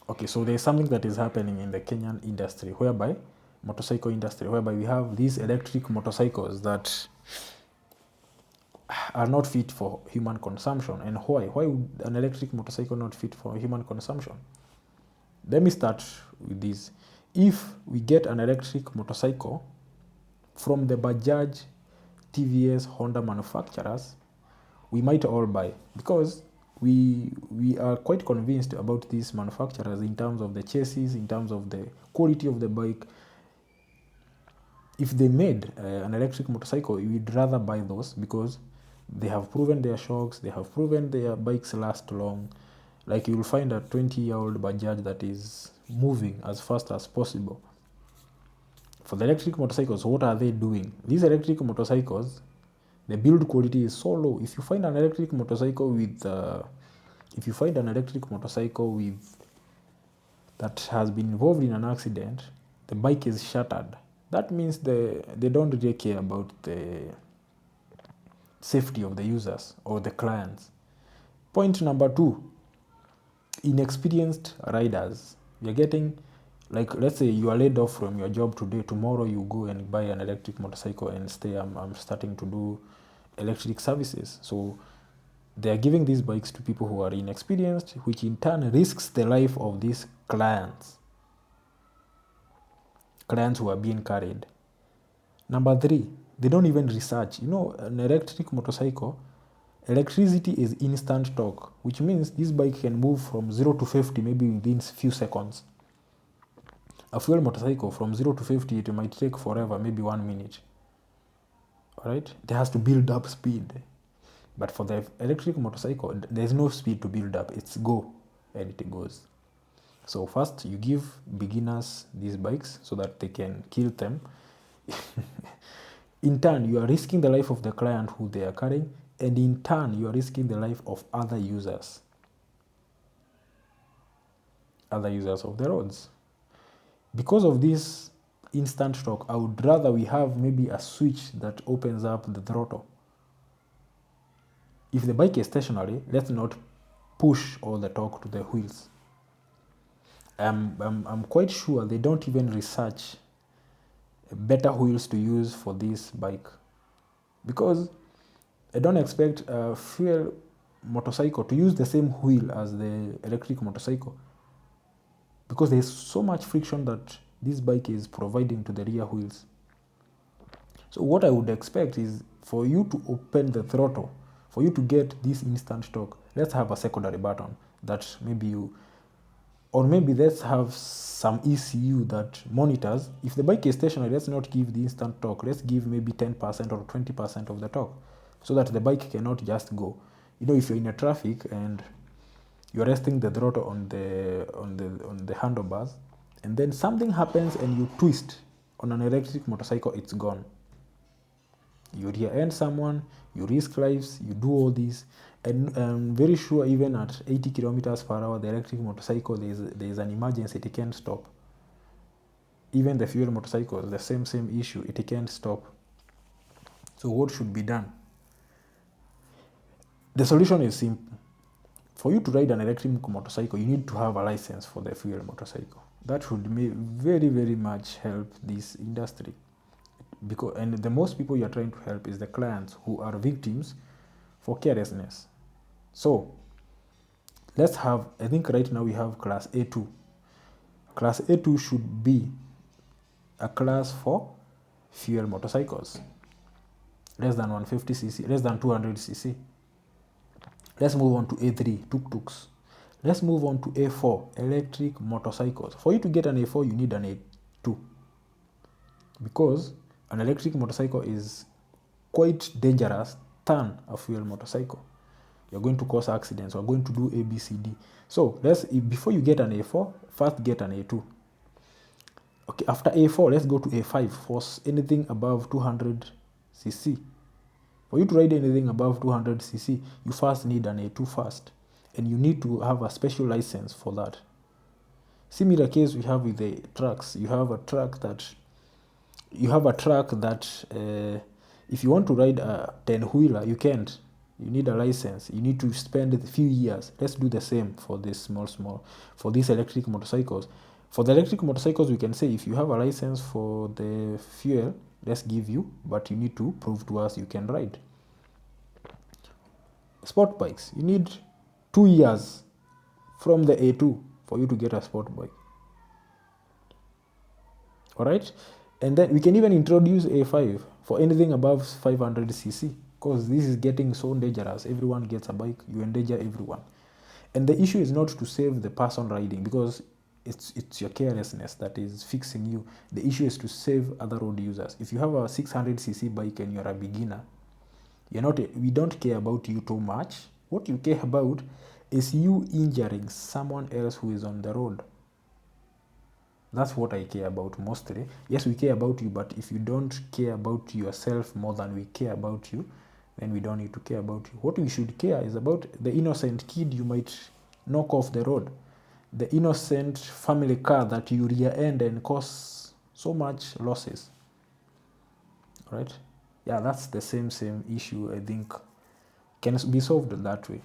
Okay, so there's something that is happening in the Kenyan industry, whereby motorcycle industry, whereby we have these electric motorcycles that are not fit for human consumption. And why? Why would an electric motorcycle not fit for human consumption? Let me start with this. If we get an electric motorcycle from the Bajaj, TVS, Honda manufacturers, we might all buy, because we are quite convinced about these manufacturers in terms of the chassis, in terms of the quality of the bike. If they made an electric motorcycle, we'd rather buy those, because they have proven their shocks, they have proven their bikes last long. Like, you will find a 20-year-old Bajaj that is moving as fast as possible. For the electric motorcycles, what are they doing? These electric motorcycles, the build quality is so low. If you find an electric motorcycle with that has been involved in an accident, the bike is shattered. That means they don't really care about the safety of the users or the clients. Point number 2, inexperienced riders. You're getting, like, let's say you are laid off from your job today, tomorrow you go and buy an electric motorcycle and say, I'm starting to do electric services. So they are giving these bikes to people who are inexperienced, which in turn risks the life of these clients who are being carried. Number 3, they don't even research. An electric motorcycle, electricity is instant torque, which means this bike can move from 0 to 50 maybe within few seconds. A fuel motorcycle, from 0 to 50, it might take forever, maybe 1 minute. All right? It has to build up speed. But for the electric motorcycle, there's no speed to build up. It's go, and it goes. So first, you give beginners these bikes so that they can kill them. In turn, you are risking the life of the client who they are carrying, and in turn, you are risking the life of other users of the roads. Because of this instant torque, I would rather we have maybe a switch that opens up the throttle. If the bike is stationary, let's not push all the torque to the wheels. I'm quite sure they don't even research better wheels to use for this bike, because I don't expect a fuel motorcycle to use the same wheel as the electric motorcycle, because there's so much friction that this bike is providing to the rear wheels. So what I would expect is for you to open the throttle, for you to get this instant torque, let's have a secondary button that maybe let's have some ECU that monitors. If the bike is stationary, let's not give the instant torque. Let's give maybe 10% or 20% of the torque, so that the bike cannot just go. If you're in a traffic and you're resting the throttle on the handlebars, and then something happens and you twist on an electric motorcycle, it's gone. You rear end someone, you risk lives, you do all this. And I'm very sure even at 80 kilometers per hour, the electric motorcycle, there's an emergency, it can't stop. Even the fuel motorcycle, the same issue, it can't stop. So what should be done? The solution is simple. For you to ride an electric motorcycle, you need to have a license for the fuel motorcycle. That would very, very much help this industry. And the most people you are trying to help is the clients who are victims for carelessness. So let's have, I think right now we have class A2. Class A2 should be a class for fuel motorcycles, less than 150cc, less than 200cc. Let's move on to A3, tuk-tuks. Let's move on to A4, electric motorcycles. For you to get an A4, you need an A2, because an electric motorcycle is quite dangerous than a fuel motorcycle. You're going to cause accidents. We're going to do A, B, C, D. So before you get an A4, first get an A2. Okay, after A4, let's go to A5 for anything above 200cc. For you to ride anything above 200cc, you first need an A2 first. And you need to have a special license for that. Similar case we have with the trucks. You have a truck that if you want to ride a 10-wheeler, you can't. You need a license. You need to spend a few years. Let's do the same for this for these electric motorcycles. For the electric motorcycles, we can say if you have a license for the fuel, let's give you, but you need to prove to us you can ride. Sport bikes, you need 2 years from the A2 for you to get a sport bike. All right, and then we can even introduce A5 for anything above 500cc, because this is getting so dangerous. Everyone gets a bike, you endanger everyone. And the issue is not to save the person riding, because it's your carelessness that is fixing you. The issue is to save other road users. If you have a 600cc bike and you're a beginner, we don't care about you too much. What you care about is you injuring someone else who is on the road. That's what I care about mostly. Yes, we care about you, but if you don't care about yourself more than we care about you, then we don't need to care about you. What we should care is about the innocent kid you might knock off the road, the innocent family car that you rear-end and cause so much losses. Right? Yeah, that's the same issue, I think, can be solved that way.